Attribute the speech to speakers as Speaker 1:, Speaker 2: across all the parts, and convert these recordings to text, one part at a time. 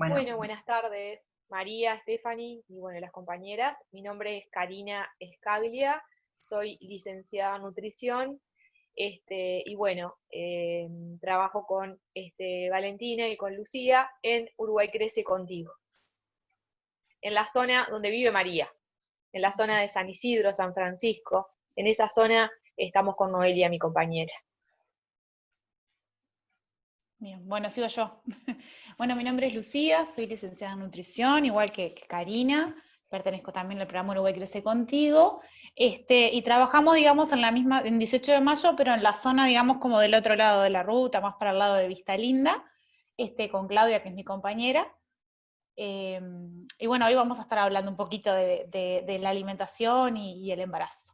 Speaker 1: Bueno,
Speaker 2: Bueno, buenas tardes, María, Stephanie y bueno, las compañeras. Mi nombre es Karina Escaglia, soy licenciada en nutrición, y bueno, trabajo con Valentina y con Lucía en Uruguay Crece Contigo, en la zona donde vive María, en la zona de San Isidro, San Francisco. En esa zona estamos con Noelia, mi compañera.
Speaker 3: Bien, bueno, sigo yo. Bueno, mi nombre es Lucía, soy licenciada en nutrición, igual que Karina, pertenezco también al programa Uruguay Crece Contigo, y trabajamos, digamos, en la misma, en 18 de mayo, pero en la zona, digamos, como del otro lado de la ruta, más para el lado de Vista Linda, con Claudia, que es mi compañera. Y bueno, hoy vamos a estar hablando un poquito de la alimentación y el embarazo.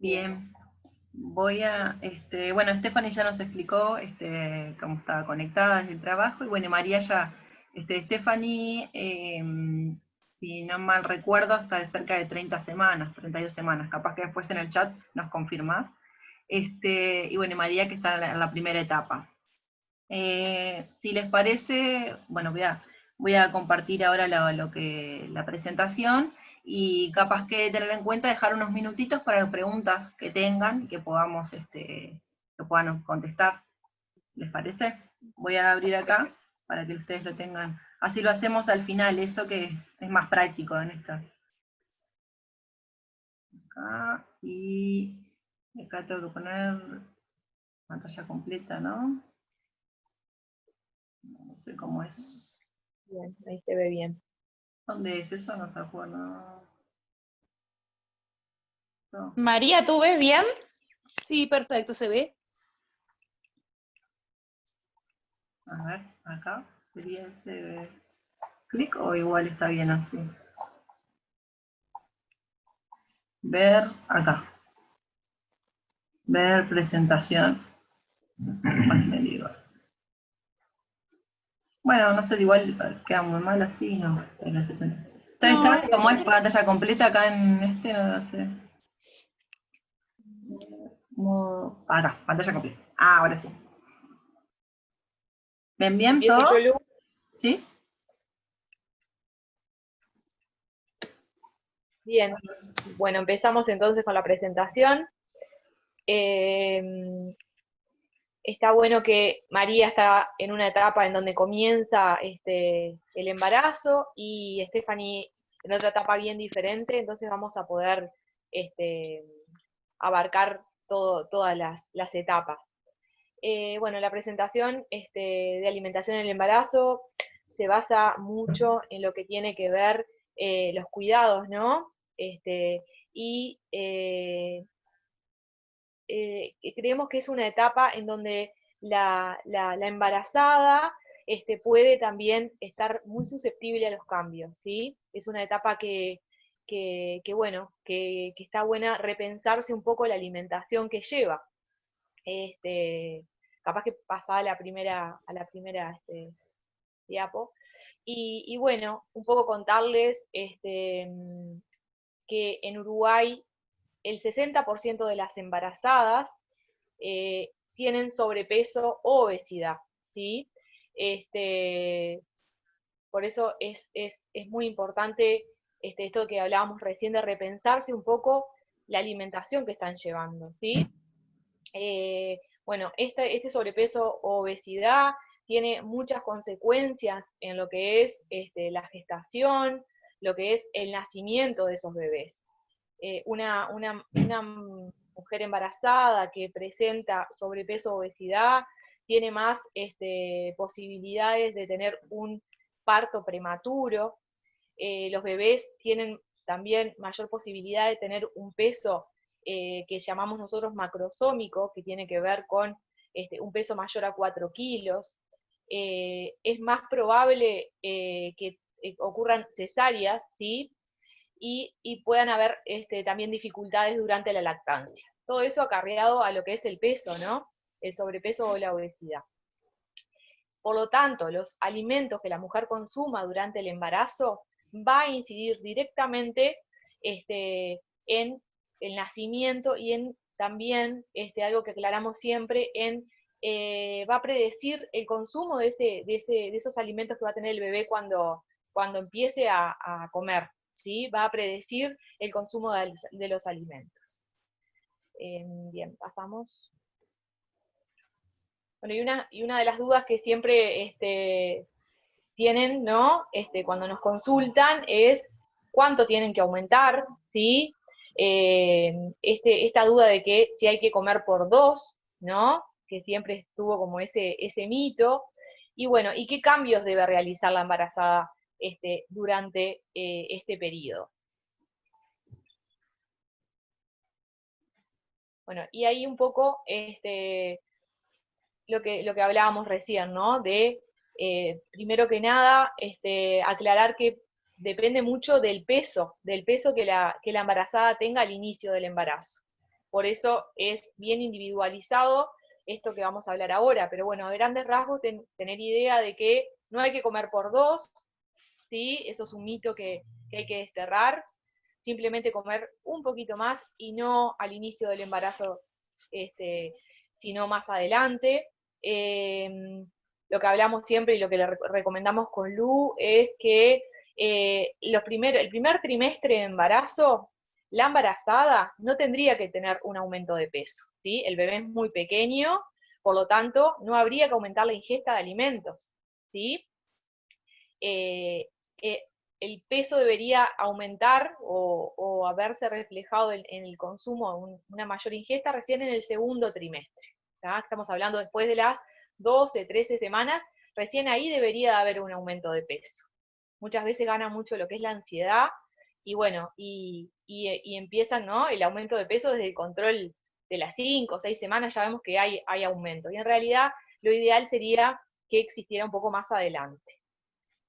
Speaker 1: bien. Bueno, Stephanie ya nos explicó cómo estaba conectada desde el trabajo, y bueno, María ya, Stephanie, si no mal recuerdo, está de cerca de 30 semanas, 32 semanas, capaz que después en el chat nos confirmás. Y bueno, María que está en la primera etapa. Si les parece, bueno, voy a compartir ahora la presentación, y capaz que tener en cuenta dejar unos minutitos para las preguntas que tengan, que podamos, que puedan contestar. ¿Les parece? Voy a abrir acá para que ustedes lo tengan. Así lo hacemos al final, eso que es más práctico en esto. Acá, y acá tengo que poner pantalla completa, ¿no? No sé cómo es.
Speaker 2: Bien, ahí se ve bien.
Speaker 1: ¿Dónde es eso? No se acuerda. No.
Speaker 3: María, ¿tú ves bien?
Speaker 4: Sí, perfecto, se ve.
Speaker 1: A ver, acá sería este clic, o igual está bien así. Ver acá. Ver presentación. Bueno, no sé, igual queda muy mal así, ¿no? ¿Ustedes saben cómo es pantalla completa acá en este? No sé. Acá, pantalla completa. Ah, ahora sí. ¿Ven bien
Speaker 2: ¿Empiezo
Speaker 1: todo?
Speaker 2: yo, Lu?
Speaker 1: ¿Sí?
Speaker 2: Bien, bueno, empezamos entonces con la presentación. Está bueno que María está en una etapa en donde comienza el embarazo y Stephanie en otra etapa bien diferente, entonces vamos a poder abarcar todas las etapas. Bueno, la presentación de alimentación en el embarazo se basa mucho en lo que tiene que ver los cuidados, ¿no? Y creemos que es una etapa en donde la embarazada puede también estar muy susceptible a los cambios, ¿sí? Es una etapa bueno, que está buena repensarse un poco la alimentación que lleva. Capaz que pasaba a la primera diapo. Y bueno, un poco contarles que en Uruguay el 60% de las embarazadas tienen sobrepeso o obesidad, ¿sí? Por eso es muy importante esto que hablábamos recién de repensarse un poco la alimentación que están llevando, ¿sí? Bueno, este sobrepeso o obesidad tiene muchas consecuencias en lo que es la gestación, lo que es el nacimiento de esos bebés. Una mujer embarazada que presenta sobrepeso o obesidad tiene más posibilidades de tener un parto prematuro. Los bebés tienen también mayor posibilidad de tener un peso que llamamos nosotros macrosómico, que tiene que ver con un peso mayor a 4 kilos. Es más probable que ocurran cesáreas, ¿sí? Y puedan haber también dificultades durante la lactancia. Todo eso acarreado a lo que es el peso, ¿no? El sobrepeso o la obesidad. Por lo tanto, los alimentos que la mujer consuma durante el embarazo va a incidir directamente en el nacimiento y en también algo que aclaramos siempre, en va a predecir el consumo de esos alimentos que va a tener el bebé cuando empiece a comer, ¿sí? Va a predecir el consumo de los alimentos. Bien, pasamos. Bueno, y una de las dudas que siempre tienen, ¿no? Cuando nos consultan es cuánto tienen que aumentar, ¿sí? Esta duda de que si hay que comer por 2, ¿no? Que siempre estuvo como ese mito. Y bueno, ¿y qué cambios debe realizar la embarazada durante este periodo? Bueno, y ahí un poco lo que hablábamos recién, ¿no? De, primero que nada, aclarar que depende mucho del peso que la embarazada tenga al inicio del embarazo. Por eso es bien individualizado esto que vamos a hablar ahora, pero bueno, a grandes rasgos tener idea de que no hay que comer por 2, ¿sí? Eso es un mito que hay que desterrar, simplemente comer un poquito más y no al inicio del embarazo, sino más adelante. Lo que hablamos siempre y lo que le recomendamos con Lu es que el primer trimestre de embarazo, la embarazada no tendría que tener un aumento de peso, ¿sí? El bebé es muy pequeño, por lo tanto, no habría que aumentar la ingesta de alimentos, ¿sí? El peso debería aumentar o haberse reflejado en el consumo, una mayor ingesta recién en el segundo trimestre. ¿tá? Estamos hablando después de las 12, 13 semanas, recién ahí debería haber un aumento de peso. Muchas veces gana mucho lo que es la ansiedad, y bueno, y empiezan, ¿no? El aumento de peso desde el control de las 5 o 6 semanas, ya vemos que hay aumento. Y en realidad lo ideal sería que existiera un poco más adelante.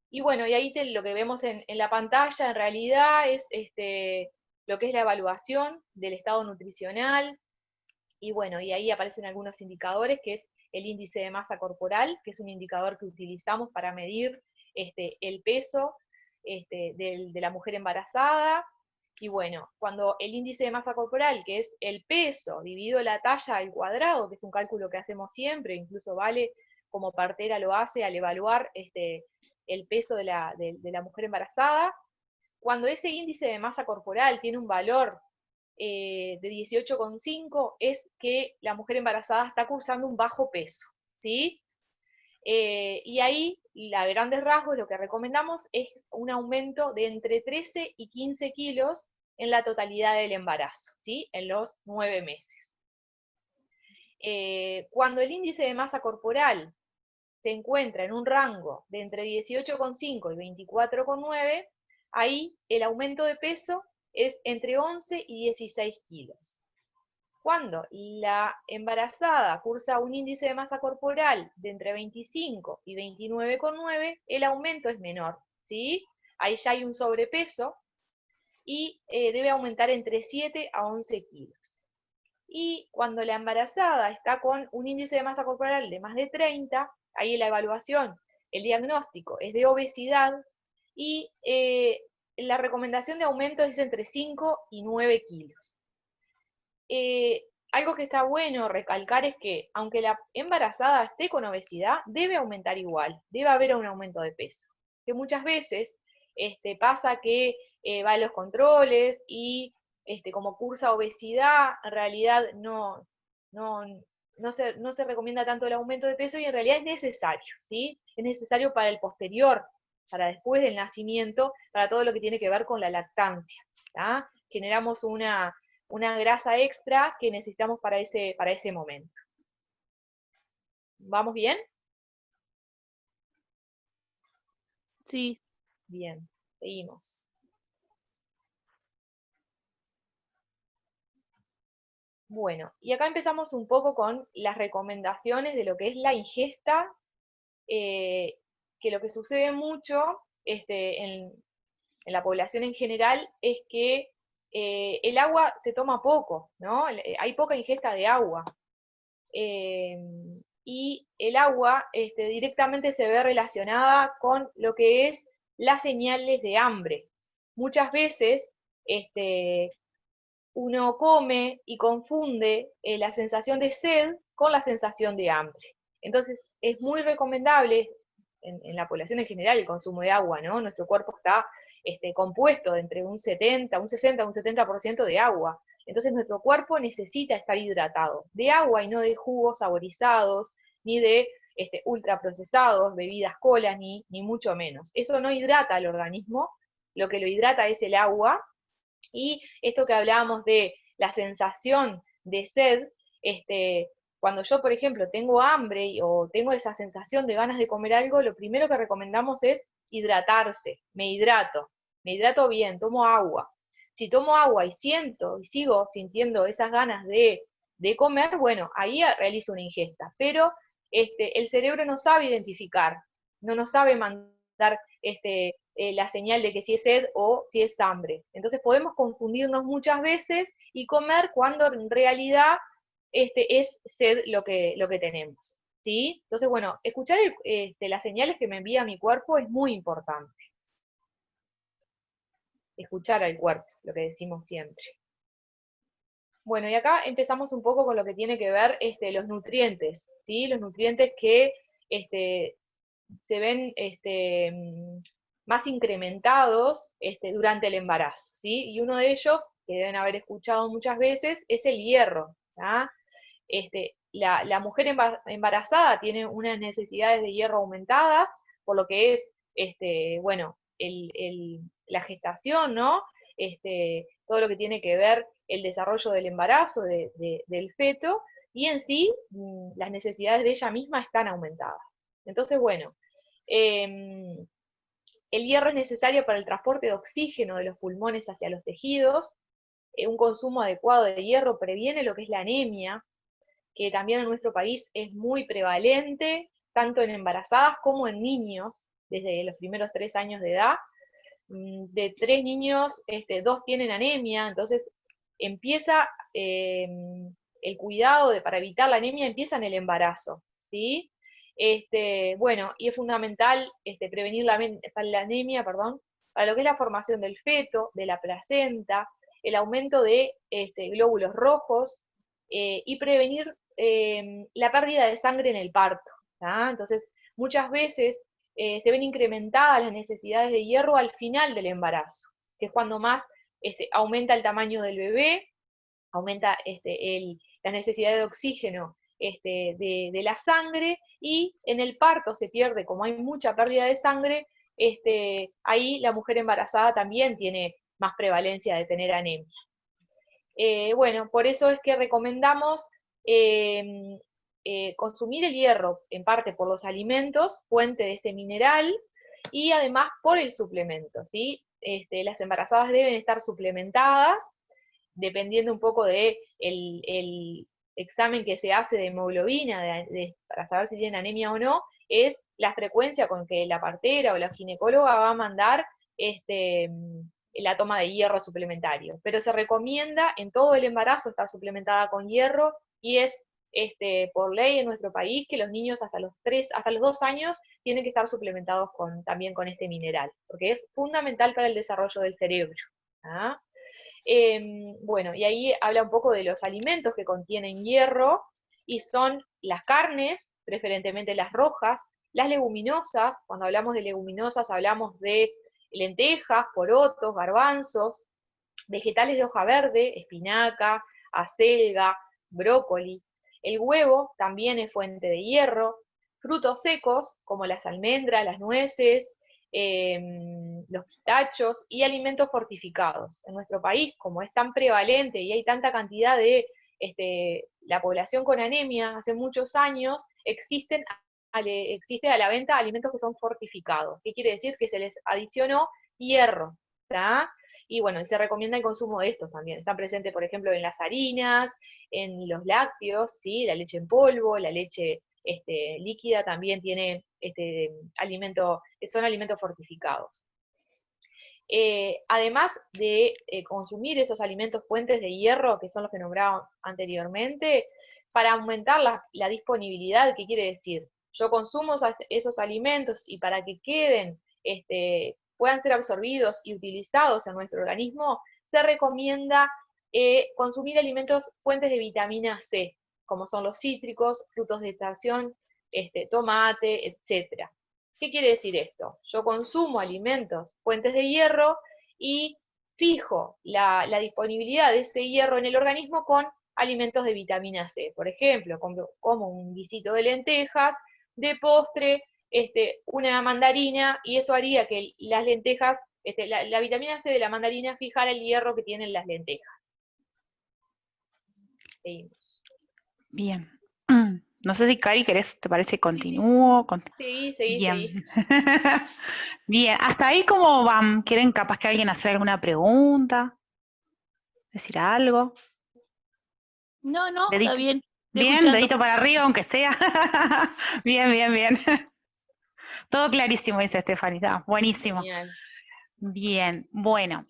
Speaker 2: Y bueno, y ahí lo que vemos en la pantalla en realidad es lo que es la evaluación del estado nutricional, y bueno, y ahí aparecen algunos indicadores, que es el índice de masa corporal, que es un indicador que utilizamos para medir el peso de la mujer embarazada. Y bueno, cuando el índice de masa corporal, que es el peso dividido la talla al cuadrado, que es un cálculo que hacemos siempre, incluso Vale como partera lo hace al evaluar el peso de la mujer embarazada, cuando ese índice de masa corporal tiene un valor de 18,5, es que la mujer embarazada está cursando un bajo peso, ¿sí? Y ahí, a grandes rasgos, lo que recomendamos es un aumento de entre 13 y 15 kilos en la totalidad del embarazo, ¿sí? En los 9 meses. Cuando el índice de masa corporal se encuentra en un rango de entre 18,5 y 24,9, ahí el aumento de peso es entre 11 y 16 kilos. Cuando la embarazada cursa un índice de masa corporal de entre 25 y 29,9, el aumento es menor, ¿sí? Ahí ya hay un sobrepeso y debe aumentar entre 7 a 11 kilos. Y cuando la embarazada está con un índice de masa corporal de más de 30, ahí la evaluación, el diagnóstico es de obesidad, y la recomendación de aumento es entre 5 y 9 kilos. Algo que está bueno recalcar es que, aunque la embarazada esté con obesidad, debe aumentar igual, debe haber un aumento de peso. Que muchas veces pasa que va a los controles y como cursa obesidad, en realidad no se recomienda tanto el aumento de peso, y en realidad es necesario, ¿sí? Es necesario para el posterior, para después del nacimiento, para todo lo que tiene que ver con la lactancia, ¿tá? Generamos una grasa extra que necesitamos para ese momento. ¿Vamos bien?
Speaker 4: Sí.
Speaker 2: Bien, seguimos. Bueno, y acá empezamos un poco con las recomendaciones de lo que es la ingesta, que lo que sucede mucho en la población en general es que el agua se toma poco, ¿no? Hay poca ingesta de agua. Y el agua directamente se ve relacionada con lo que es las señales de hambre. Muchas veces uno come y confunde la sensación de sed con la sensación de hambre. Entonces, es muy recomendable en la población en general el consumo de agua, ¿no? Nuestro cuerpo está compuesto de entre un 60, un 60, un 70% de agua. Entonces nuestro cuerpo necesita estar hidratado, de agua y no de jugos saborizados, ni de ultraprocesados, bebidas cola, ni mucho menos. Eso no hidrata al organismo, lo que lo hidrata es el agua, y esto que hablábamos de la sensación de sed, cuando yo, por ejemplo, tengo hambre o tengo esa sensación de ganas de comer algo, lo primero que recomendamos es hidratarse. Me hidrato bien, tomo agua. Si tomo agua y sigo sintiendo esas ganas de comer, bueno, ahí realizo una ingesta. Pero el cerebro no sabe identificar, no nos sabe mandar la señal de que si es sed o si es hambre. Entonces podemos confundirnos muchas veces y comer cuando en realidad es sed lo que tenemos, ¿sí? Entonces, bueno, escuchar las señales que me envía mi cuerpo es muy importante. Escuchar al cuerpo, lo que decimos siempre. Bueno, y acá empezamos un poco con lo que tiene que ver los nutrientes, ¿sí? Los nutrientes que se ven más incrementados durante el embarazo, ¿sí? Y uno de ellos, que deben haber escuchado muchas veces, es el hierro, ¿tá? La mujer embarazada tiene unas necesidades de hierro aumentadas, por lo que es, bueno, la gestación, ¿no? Todo lo que tiene que ver el desarrollo del embarazo, del feto, y en sí, las necesidades de ella misma están aumentadas. Entonces, bueno, el hierro es necesario para el transporte de oxígeno de los pulmones hacia los tejidos. Un consumo adecuado de hierro previene lo que es la anemia, que también en nuestro país es muy prevalente, tanto en embarazadas como en niños, desde los primeros 3 años de edad. De 3 niños, 2 tienen anemia, entonces empieza el cuidado para evitar la anemia, empieza en el embarazo, ¿sí? Bueno, y es fundamental prevenir la anemia, perdón, para lo que es la formación del feto, de la placenta, el aumento de glóbulos rojos, y prevenir la pérdida de sangre en el parto, ¿tá? Entonces, muchas veces se ven incrementadas las necesidades de hierro al final del embarazo, que es cuando más aumenta el tamaño del bebé, aumenta la necesidad de oxígeno de la sangre, y en el parto se pierde, como hay mucha pérdida de sangre, ahí la mujer embarazada también tiene más prevalencia de tener anemia. Bueno, por eso es que recomendamos consumir el hierro, en parte por los alimentos, fuente de este mineral, y además por el suplemento, ¿sí? Las embarazadas deben estar suplementadas, dependiendo un poco de el examen que se hace de hemoglobina, para saber si tienen anemia o no, es la frecuencia con que la partera o la ginecóloga va a mandar la toma de hierro suplementario. Pero se recomienda en todo el embarazo estar suplementada con hierro, y es por ley en nuestro país que los niños hasta los 2 años tienen que estar suplementados también con este mineral, porque es fundamental para el desarrollo del cerebro. ¿Ah? Bueno, y ahí habla un poco de los alimentos que contienen hierro, y son las carnes, preferentemente las rojas, las leguminosas. Cuando hablamos de leguminosas hablamos de lentejas, porotos, garbanzos, vegetales de hoja verde, espinaca, acelga, brócoli. El huevo también es fuente de hierro. Frutos secos, como las almendras, las nueces, los pistachos, y alimentos fortificados. En nuestro país, como es tan prevalente y hay tanta cantidad de la población con anemia, hace muchos años existe a la venta alimentos que son fortificados. ¿Qué quiere decir? Que se les adicionó hierro, ¿tá? Y bueno, se recomienda el consumo de estos también. Están presentes, por ejemplo, en las harinas, en los lácteos, ¿sí? La leche en polvo, la leche líquida también tiene son alimentos fortificados. Además de consumir estos alimentos fuentes de hierro, que son los que nombraba anteriormente, para aumentar la disponibilidad, ¿qué quiere decir? Yo consumo esos alimentos, y para que puedan ser absorbidos y utilizados en nuestro organismo, se recomienda consumir alimentos fuentes de vitamina C, como son los cítricos, frutos de estación, tomate, etc. ¿Qué quiere decir esto? Yo consumo alimentos, fuentes de hierro, y fijo la disponibilidad de ese hierro en el organismo con alimentos de vitamina C. Por ejemplo, como un guisito de lentejas, de postre, una mandarina, y eso haría que las lentejas, la vitamina C de la mandarina fijara el hierro que tienen las lentejas. Seguimos.
Speaker 3: Bien. No sé si Cari, ¿te parece
Speaker 2: Sí,
Speaker 3: continúo?
Speaker 2: seguí.
Speaker 3: Bien. Bien, hasta ahí cómo van. ¿Quieren capaz que alguien hacer alguna pregunta? ¿Decir algo?
Speaker 4: No, está
Speaker 3: Dedito.
Speaker 4: bien. Estoy
Speaker 3: Bien,
Speaker 4: escuchando.
Speaker 3: dedito para arriba, aunque sea. Bien. Todo clarísimo, dice Estefanita. Buenísimo.
Speaker 2: Genial.
Speaker 3: Bien, bueno.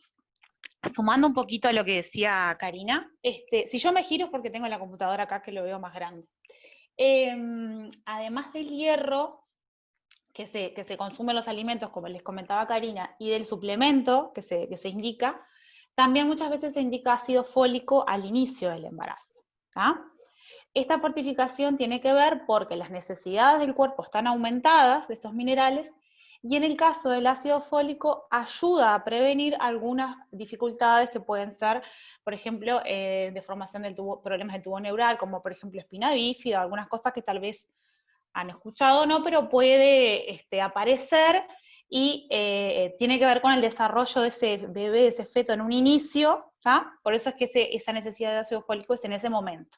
Speaker 3: Sumando un poquito a lo que decía Karina, si yo me giro es porque tengo la computadora acá que lo veo más grande. Además del hierro que se consume en los alimentos, como les comentaba Karina, y del suplemento que se indica, también muchas veces se indica ácido fólico al inicio del embarazo. Esta fortificación tiene que ver porque las necesidades del cuerpo están aumentadas de estos minerales, y en el caso del ácido fólico ayuda a prevenir algunas dificultades que pueden ser, por ejemplo, deformación del tubo, problemas del tubo neural, como por ejemplo espina bífida, algunas cosas que tal vez han escuchado o no, pero puede aparecer, y tiene que ver con el desarrollo de ese bebé, de ese feto en un inicio, por eso es que esa necesidad de ácido fólico es en ese momento.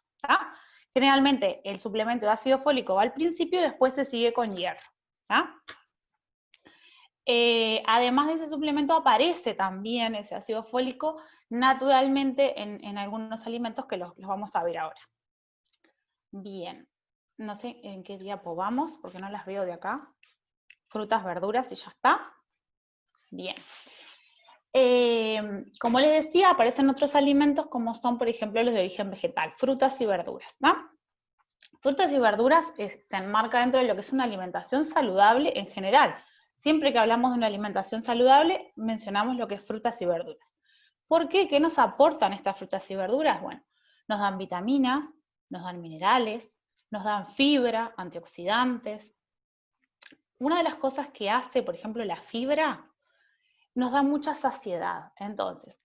Speaker 3: Generalmente el suplemento de ácido fólico va al principio y después se sigue con hierro. Además de ese suplemento aparece también ese ácido fólico naturalmente en algunos alimentos que los vamos a ver ahora. Bien, no sé en qué diapo vamos, porque no las veo de acá. Frutas, verduras y ya está. Bien. Como les decía, aparecen otros alimentos como son, por ejemplo, los de origen vegetal, frutas y verduras. Frutas y verduras se enmarca dentro de lo que es una alimentación saludable en general. Siempre que hablamos de una alimentación saludable, mencionamos lo que es frutas y verduras. ¿Por qué? ¿Qué nos aportan estas frutas y verduras? Bueno, nos dan vitaminas, nos dan minerales, nos dan fibra, antioxidantes. Una de las cosas que hace, por ejemplo, la fibra, nos da mucha saciedad. Entonces,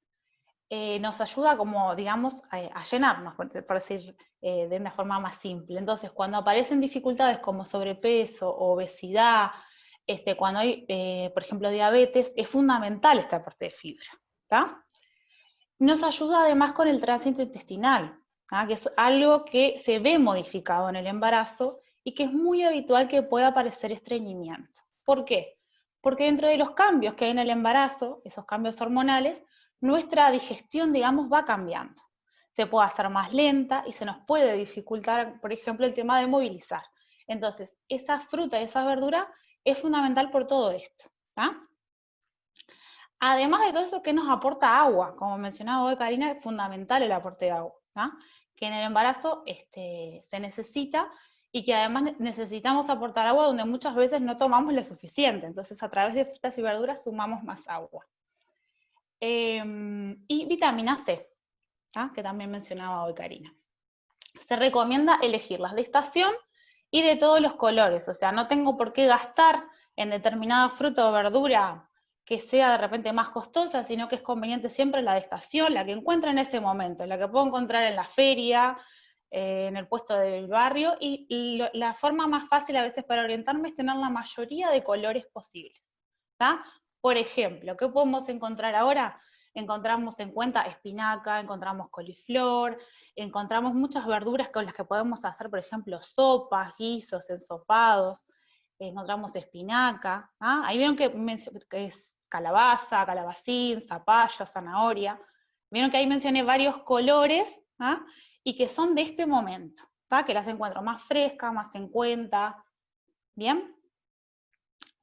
Speaker 3: nos ayuda como, digamos, a llenarnos, por decir de una forma más simple. Entonces, cuando aparecen dificultades como sobrepeso, obesidad, cuando hay, por ejemplo, diabetes, es fundamental este aporte de fibra. Nos ayuda además con el tránsito intestinal, que es algo que se ve modificado en el embarazo y que es muy habitual que pueda aparecer estreñimiento. ¿Por qué? Porque dentro de los cambios que hay en el embarazo, esos cambios hormonales, nuestra digestión, digamos, va cambiando. Se puede hacer más lenta y se nos puede dificultar, por ejemplo, el tema de movilizar. Entonces, esa fruta y esa verdura es fundamental por todo esto. Además de todo eso, ¿qué nos aporta agua? Como mencionaba hoy Karina, es fundamental el aporte de agua, que en el embarazo se necesita, y que además necesitamos aportar agua donde muchas veces no tomamos lo suficiente. Entonces, a través de frutas y verduras sumamos más agua. Y vitamina C, que también mencionaba hoy Karina. Se recomienda elegirlas de estación y de todos los colores, o sea, no tengo por qué gastar en determinada fruta o verdura que sea de repente más costosa, sino que es conveniente siempre la de estación, la que encuentro en ese momento, la que puedo encontrar en la feria, en el puesto del barrio, y la forma más fácil a veces para orientarme es tener la mayoría de colores posibles. Por ejemplo, ¿qué podemos encontrar ahora? Encontramos en cuenta espinaca, encontramos coliflor, encontramos muchas verduras con las que podemos hacer, por ejemplo, sopas, guisos, ensopados, encontramos espinaca, ahí vieron que es calabaza, calabacín, zapallo, zanahoria, vieron que ahí mencioné varios colores, y que son de este momento, que las encuentro más frescas, más en cuenta. ¿Bien?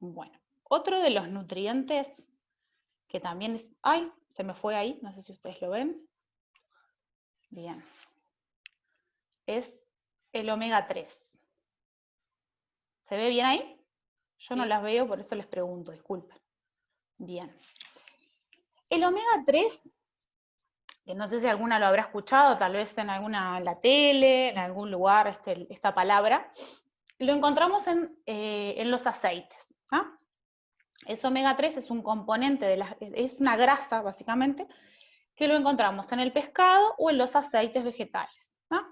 Speaker 3: Bueno, otro de los nutrientes que también es... ¡Ay! Se me fue ahí, no sé si ustedes lo ven. Bien. Es el omega 3. ¿Se ve bien ahí? Yo no las veo, por eso les pregunto, disculpen. Bien. El omega 3 que no sé si alguna lo habrá escuchado, tal vez en la tele, en algún lugar, esta palabra, lo encontramos en los aceites, ¿no? Ese omega 3 es un componente, es una grasa, básicamente, que lo encontramos en el pescado o en los aceites vegetales, ¿no?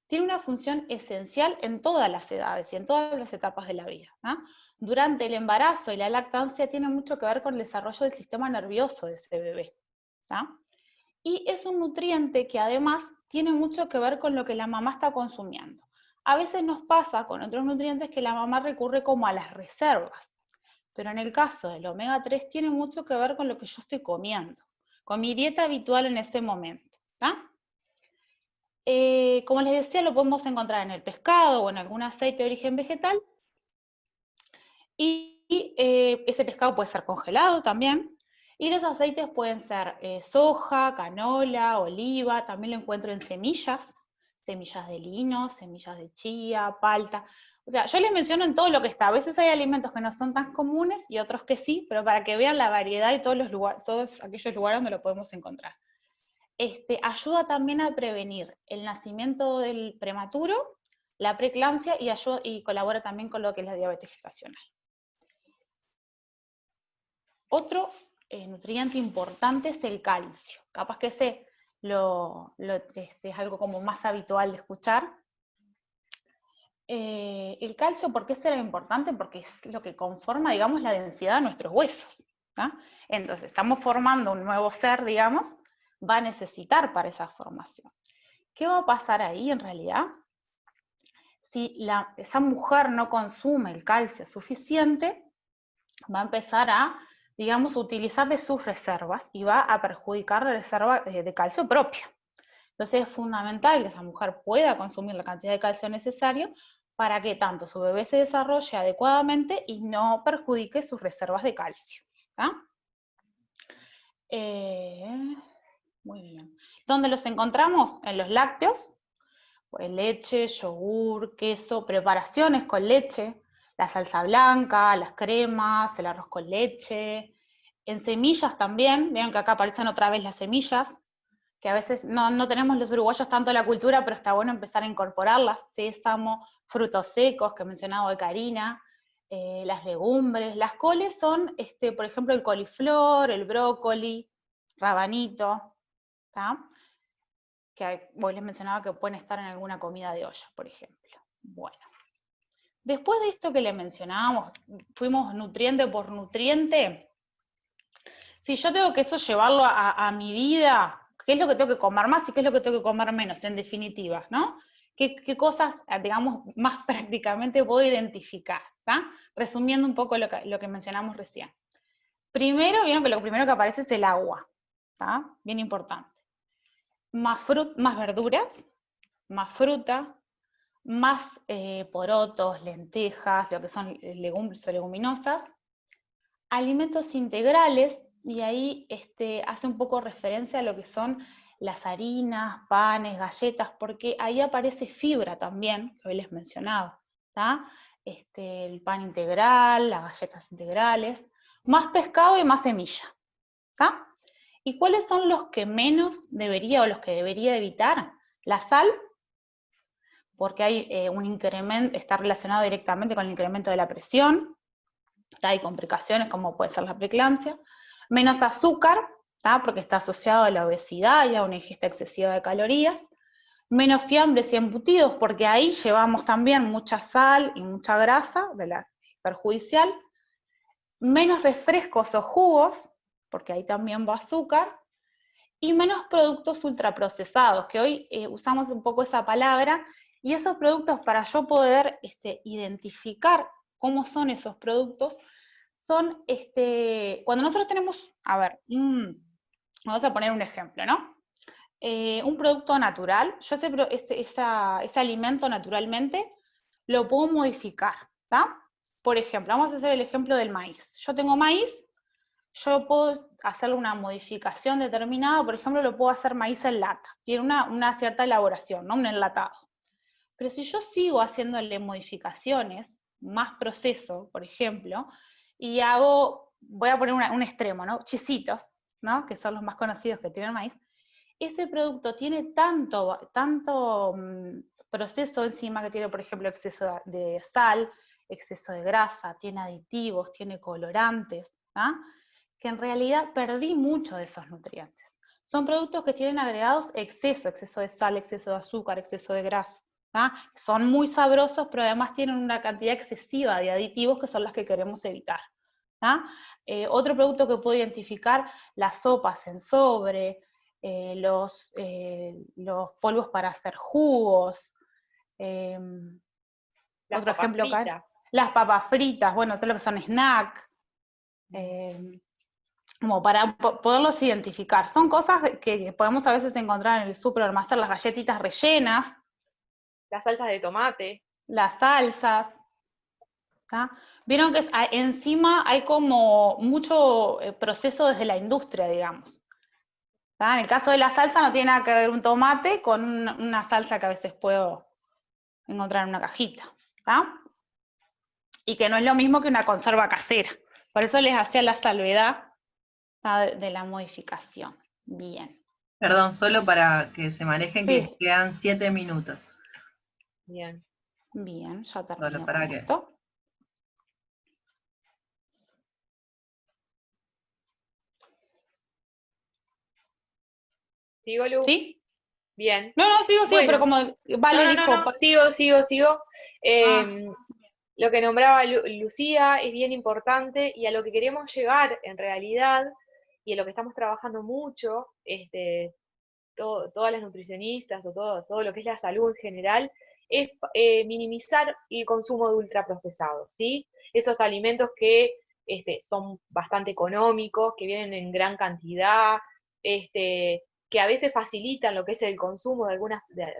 Speaker 3: Tiene una función esencial en todas las edades y en todas las etapas de la vida, ¿no? Durante el embarazo y la lactancia tiene mucho que ver con el desarrollo del sistema nervioso de ese bebé, ¿no? Y es un nutriente que además tiene mucho que ver con lo que la mamá está consumiendo. A veces nos pasa con otros nutrientes que la mamá recurre como a las reservas, pero en el caso del omega 3 tiene mucho que ver con lo que yo estoy comiendo, con mi dieta habitual en ese momento, ¿tá? Como les decía, lo podemos encontrar en el pescado o en algún aceite de origen vegetal, y ese pescado puede ser congelado también, y los aceites pueden ser soja, canola, oliva, también lo encuentro en semillas de lino, semillas de chía, palta. O sea, yo les menciono en todo lo que está. A veces hay alimentos que no son tan comunes y otros que sí, pero para que vean la variedad y todos aquellos lugares donde lo podemos encontrar. Ayuda también a prevenir el nacimiento del prematuro, la preeclampsia, y colabora también con lo que es la diabetes gestacional. Otro nutriente importante es el calcio. Capaz que es algo como más habitual de escuchar. El calcio, ¿por qué será importante? Porque es lo que conforma, digamos, la densidad de nuestros huesos, ¿no? Entonces, estamos formando un nuevo ser, digamos, va a necesitar para esa formación. ¿Qué va a pasar ahí en realidad? Si esa mujer no consume el calcio suficiente, va a empezar a, digamos, utilizar de sus reservas y va a perjudicar la reserva de calcio propia. Entonces es fundamental que esa mujer pueda consumir la cantidad de calcio necesario para que tanto su bebé se desarrolle adecuadamente y no perjudique sus reservas de calcio, ¿tá? Muy bien. ¿Dónde los encontramos? En los lácteos, pues leche, yogur, queso, preparaciones con leche, la salsa blanca, las cremas, el arroz con leche, en semillas también, vieron que acá aparecen otra vez las semillas, que a veces no tenemos los uruguayos tanto la cultura, pero está bueno empezar a incorporarlas, sésamo, frutos secos, que mencionaba hoy Karina, las legumbres, las coles son, por ejemplo, el coliflor, el brócoli, rabanito, ¿tá? Que hoy les mencionaba que pueden estar en alguna comida de olla, por ejemplo. Bueno, después de esto que les mencionábamos, fuimos nutriente por nutriente. Si yo tengo que eso llevarlo a mi vida, ¿qué es lo que tengo que comer más y qué es lo que tengo que comer menos, en definitiva, ¿no? ¿Qué cosas, digamos, más prácticamente puedo identificar? ¿Tá? Resumiendo un poco lo que mencionamos recién. Primero, vieron que lo primero que aparece es el agua, ¿tá? Bien importante. Más verduras, más fruta, más porotos, lentejas, lo que son legumbres o leguminosas, alimentos integrales, y ahí hace un poco referencia a lo que son las harinas, panes, galletas, porque ahí aparece fibra también, que hoy les mencionaba, ¿tá? El pan integral, las galletas integrales, más pescado y más semilla, ¿tá? ¿Y cuáles son los que menos debería o los que debería evitar? La sal, porque hay un incremento, está relacionado directamente con el incremento de la presión, ¿tá? Y complicaciones como puede ser la preeclampsia. Menos azúcar, ¿tá? Porque está asociado a la obesidad y a una ingesta excesiva de calorías. Menos fiambres y embutidos, porque ahí llevamos también mucha sal y mucha grasa, de la perjudicial. Menos refrescos o jugos, porque ahí también va azúcar. Y menos productos ultraprocesados, que hoy usamos un poco esa palabra, y esos productos, para yo poder identificar cómo son esos productos, son, cuando nosotros tenemos, a ver, vamos a poner un ejemplo, ¿no? Un producto natural, yo ese alimento naturalmente lo puedo modificar, ¿tá? Por ejemplo, vamos a hacer el ejemplo del maíz. Yo tengo maíz, yo puedo hacerle una modificación determinada, por ejemplo, lo puedo hacer maíz en lata, tiene una cierta elaboración, ¿no? Un enlatado. Pero si yo sigo haciéndole modificaciones, más proceso, por ejemplo, y voy a poner un extremo, ¿no? Chisitos, ¿no? Que son los más conocidos que tienen maíz, ese producto tiene tanto proceso encima que tiene, por ejemplo, exceso de sal, exceso de grasa, tiene aditivos, tiene colorantes, ¿ah? Que en realidad perdí mucho de esos nutrientes. Son productos que tienen agregados exceso de sal, exceso de azúcar, exceso de grasa. ¿Ah? Son muy sabrosos, pero además tienen una cantidad excesiva de aditivos que son las que queremos evitar. ¿Ah? Otro producto que puedo identificar, las sopas en sobre, los polvos para hacer jugos,
Speaker 2: Las
Speaker 3: otro
Speaker 2: papas
Speaker 3: ejemplo acá,
Speaker 2: fritas.
Speaker 3: las papas fritas, bueno, todo lo que son snack, como para poderlos identificar. Son cosas que podemos a veces encontrar en el superalmacén, las galletitas rellenas,
Speaker 2: Las salsas de tomate.
Speaker 3: las salsas. ¿Tá? Vieron que encima hay como mucho proceso desde la industria, digamos. ¿Tá? En el caso de la salsa no tiene nada que ver un tomate con una salsa que a veces puedo encontrar en una cajita. ¿Tá? Y que no es lo mismo que una conserva casera. Por eso les hacía la salvedad de la modificación. Bien.
Speaker 1: Perdón, solo para que se manejen que
Speaker 3: Sí.
Speaker 1: quedan 7 minutos.
Speaker 2: Bien.
Speaker 3: Bien, ya
Speaker 1: Solo
Speaker 3: termino
Speaker 1: para
Speaker 3: con
Speaker 1: que...
Speaker 3: esto.
Speaker 2: ¿Sigo, Lu?
Speaker 3: ¿Sí?
Speaker 2: Bien.
Speaker 3: No, sigo,
Speaker 2: Bueno.
Speaker 3: pero como Vale dijo...
Speaker 2: No, sigo. Lo que nombraba Lucía es bien importante y a lo que queremos llegar en realidad, y a lo que estamos trabajando mucho, todas las nutricionistas o todo lo que es la salud en general, es minimizar el consumo de ultraprocesados, ¿sí? Esos alimentos que son bastante económicos, que vienen en gran cantidad, que a veces facilitan lo que es el consumo de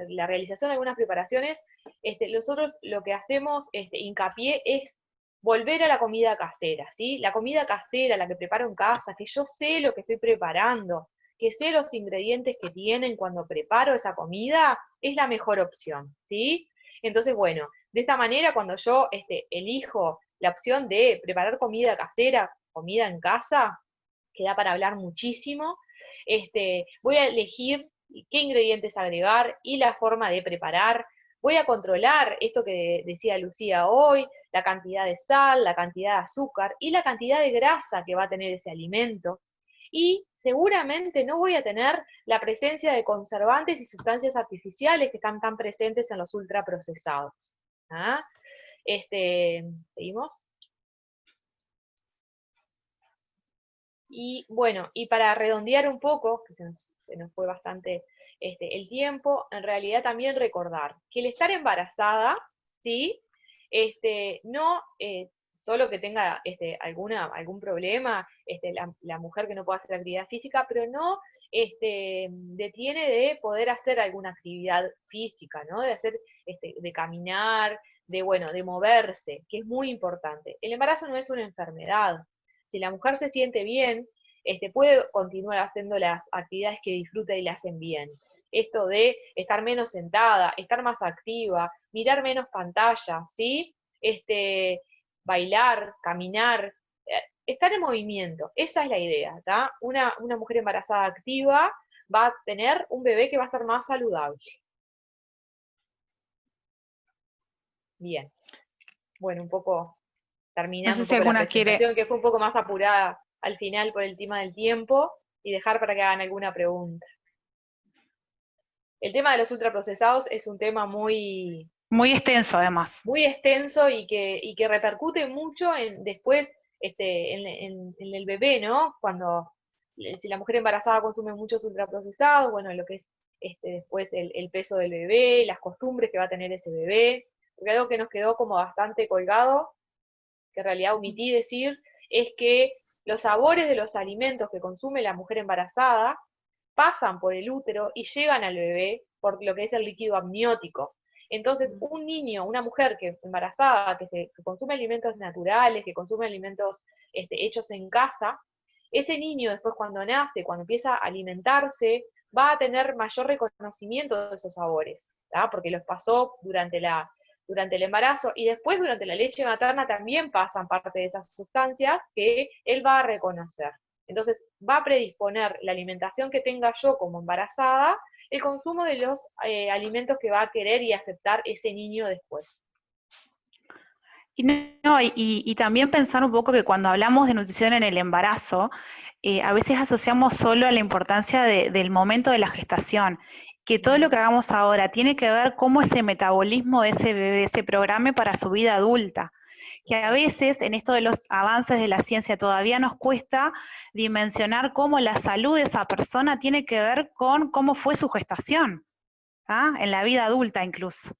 Speaker 2: la realización de algunas preparaciones. Nosotros lo que hacemos, hincapié, es volver a la comida casera, ¿sí? La comida casera, la que preparo en casa, que yo sé lo que estoy preparando, que sé los ingredientes que tienen cuando preparo esa comida, es la mejor opción, ¿sí? Entonces, bueno, de esta manera cuando yo elijo la opción de preparar comida casera, comida en casa, que da para hablar muchísimo, voy a elegir qué ingredientes agregar y la forma de preparar. Voy a controlar esto que decía Lucía hoy, la cantidad de sal, la cantidad de azúcar y la cantidad de grasa que va a tener ese alimento. Y seguramente no voy a tener la presencia de conservantes y sustancias artificiales que están tan presentes en los ultraprocesados. ¿Ah? ¿Seguimos? Y bueno, y para redondear un poco, que se nos fue bastante el tiempo, en realidad también recordar que el estar embarazada, ¿sí? No solo que tenga algún problema, la mujer que no pueda hacer actividad física, pero no detiene de poder hacer alguna actividad física, ¿no? De hacer, de caminar, de moverse, que es muy importante. El embarazo no es una enfermedad. Si la mujer se siente bien, puede continuar haciendo las actividades que disfruta y le hacen bien. Esto de estar menos sentada, estar más activa, mirar menos pantallas, ¿sí? Bailar, caminar, estar en movimiento. Esa es la idea, ¿tá? Una mujer embarazada activa va a tener un bebé que va a ser más saludable. Bien. Bueno, un poco terminando un poco la presentación, que fue un poco más apurada al final por el tema del tiempo, y dejar para que hagan alguna pregunta. El tema de los ultraprocesados es un tema muy
Speaker 3: extenso, además.
Speaker 2: Muy extenso y que repercute mucho después en el bebé, ¿no? Si la mujer embarazada consume muchos ultraprocesados, bueno, lo que es después el peso del bebé, las costumbres que va a tener ese bebé, porque algo que nos quedó como bastante colgado, que en realidad omití decir, es que los sabores de los alimentos que consume la mujer embarazada pasan por el útero y llegan al bebé por lo que es el líquido amniótico. Entonces, un niño, una mujer que embarazada, que consume alimentos naturales, que consume alimentos hechos en casa, ese niño después cuando nace, cuando empieza a alimentarse, va a tener mayor reconocimiento de esos sabores, ¿tá? Porque los pasó durante el embarazo, y después durante la leche materna también pasan parte de esas sustancias que él va a reconocer. Entonces va a predisponer la alimentación que tenga yo como embarazada, el consumo de los alimentos que va a querer y aceptar ese niño después.
Speaker 3: Y también pensar un poco que cuando hablamos de nutrición en el embarazo, a veces asociamos solo a la importancia del momento de la gestación, que todo lo que hagamos ahora tiene que ver cómo ese metabolismo de ese bebé se programe para su vida adulta. Que a veces en esto de los avances de la ciencia todavía nos cuesta dimensionar cómo la salud de esa persona tiene que ver con cómo fue su gestación, ¿ah? En la vida adulta incluso.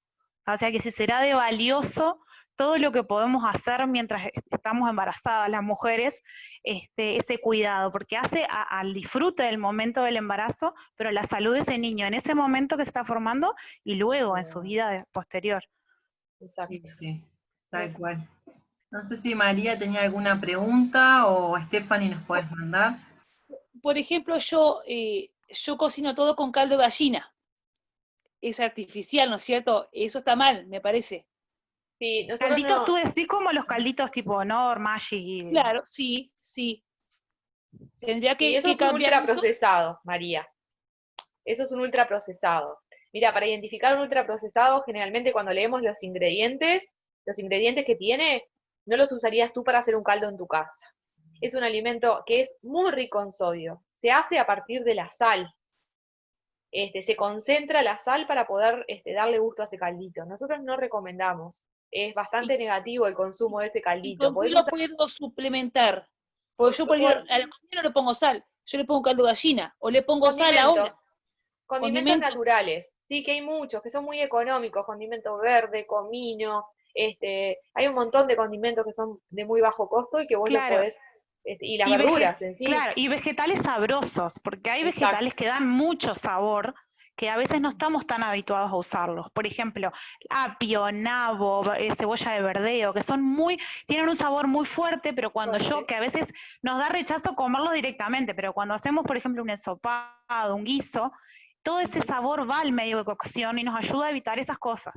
Speaker 3: O sea que si será de valioso todo lo que podemos hacer mientras estamos embarazadas las mujeres, ese cuidado, porque hace al disfrute del momento del embarazo, pero la salud de ese niño en ese momento que se está formando y luego en su vida posterior.
Speaker 2: Exacto.
Speaker 1: Sí, tal cual. No sé si María tenía alguna pregunta o Stephanie nos puedes mandar.
Speaker 4: Por ejemplo, yo cocino todo con caldo de gallina. Es artificial, ¿no es cierto? Eso está mal, me parece.
Speaker 2: Sí, nosotros
Speaker 3: Calditos,
Speaker 2: no,
Speaker 3: tú decís como los calditos tipo Honor, Maggi.
Speaker 4: Claro, sí, sí. Tendría
Speaker 2: y eso
Speaker 4: que
Speaker 2: es un
Speaker 4: cambiar eso.
Speaker 2: ultraprocesado, María. Eso es un ultraprocesado. Mira, para identificar un ultraprocesado, generalmente cuando leemos los ingredientes que tiene, no los usarías tú para hacer un caldo en tu casa. Es un alimento que es muy rico en sodio. Se hace a partir de la sal. Se concentra la sal para poder darle gusto a ese caldito. Nosotros no recomendamos. Es bastante negativo el consumo de ese
Speaker 4: ¿Y
Speaker 2: caldito.
Speaker 4: con qué lo puedo suplementar? Porque yo, por ejemplo, a la comida no le pongo sal, yo le pongo caldo de gallina, o le pongo sal ahora.
Speaker 2: Condimentos naturales, sí, que hay muchos, que son muy económicos, condimento verde, comino, hay un montón de condimentos que son de muy bajo costo y que vos
Speaker 3: Claro.
Speaker 2: los podés, y las verduras en sí.
Speaker 3: Claro, y vegetales sabrosos, porque hay
Speaker 2: Exacto.
Speaker 3: vegetales que dan mucho sabor, que a veces no estamos tan habituados a usarlos. Por ejemplo, apio, nabo, cebolla de verdeo, que tienen un sabor muy fuerte, pero que a veces nos da rechazo comerlos directamente, pero cuando hacemos, por ejemplo, un ensopado, un guiso, todo ese sabor va al medio de cocción y nos ayuda a evitar esas cosas.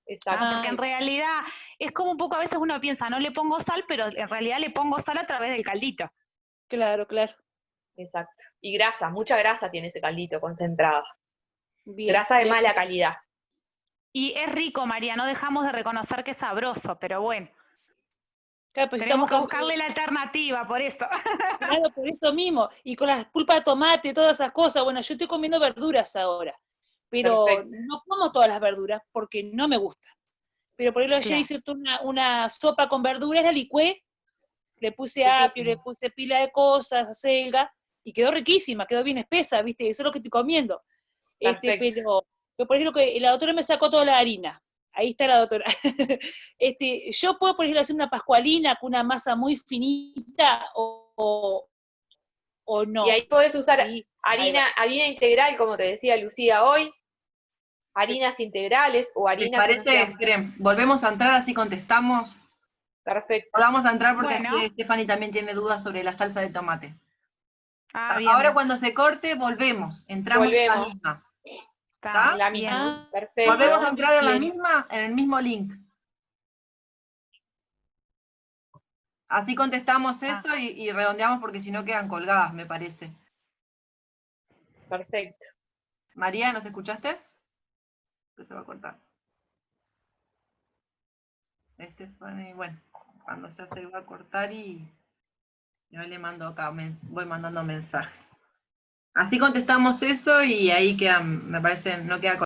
Speaker 2: Exacto.
Speaker 3: Porque en realidad es como un poco a veces uno piensa, no le pongo sal, pero en realidad le pongo sal a través del caldito.
Speaker 4: Claro, claro.
Speaker 2: Exacto. Y grasa, mucha grasa tiene ese caldito concentrado.
Speaker 4: Bien,
Speaker 2: grasa de mala calidad.
Speaker 3: Y es rico, María, no dejamos de reconocer que es sabroso, pero bueno.
Speaker 4: Claro, pues
Speaker 3: tenemos que buscarle la alternativa, por eso.
Speaker 4: Claro, por eso mismo. Y con las pulpas de tomate y todas esas cosas. Bueno, yo estoy comiendo verduras ahora, pero
Speaker 2: Perfecto.
Speaker 4: no como todas las verduras porque no me gusta. Pero por ejemplo, ayer hice una sopa con verduras, la licué, le puse apio, le puse pila de cosas, acelga, y quedó riquísima, quedó bien espesa, ¿viste? Eso es lo que estoy comiendo. Pero por ejemplo, que la doctora me sacó toda la harina. Ahí está la doctora. Yo puedo, por ejemplo, hacer una pascualina con una masa muy finita o no.
Speaker 2: Y ahí podés usar harina integral, como te decía Lucía hoy, harinas integrales o harina.
Speaker 1: ¿Les parece? Esperen, volvemos a entrar, así contestamos.
Speaker 2: Perfecto.
Speaker 1: Volvamos a entrar porque Stephanie también tiene dudas sobre la salsa de tomate.
Speaker 3: Bien,
Speaker 1: ahora
Speaker 3: bien.
Speaker 1: Cuando se corte, entramos en la misma.
Speaker 2: ¿Está? La misma. Perfecto.
Speaker 1: Volvemos a entrar en la misma, en el mismo link. Así contestamos eso y redondeamos porque si no quedan colgadas, me parece.
Speaker 2: Perfecto.
Speaker 1: María, ¿nos escuchaste? Que se va a cortar. Bueno, cuando ya se va a cortar y yo le mando acá, voy mandando mensaje. Así contestamos eso y ahí quedan, me parece, no queda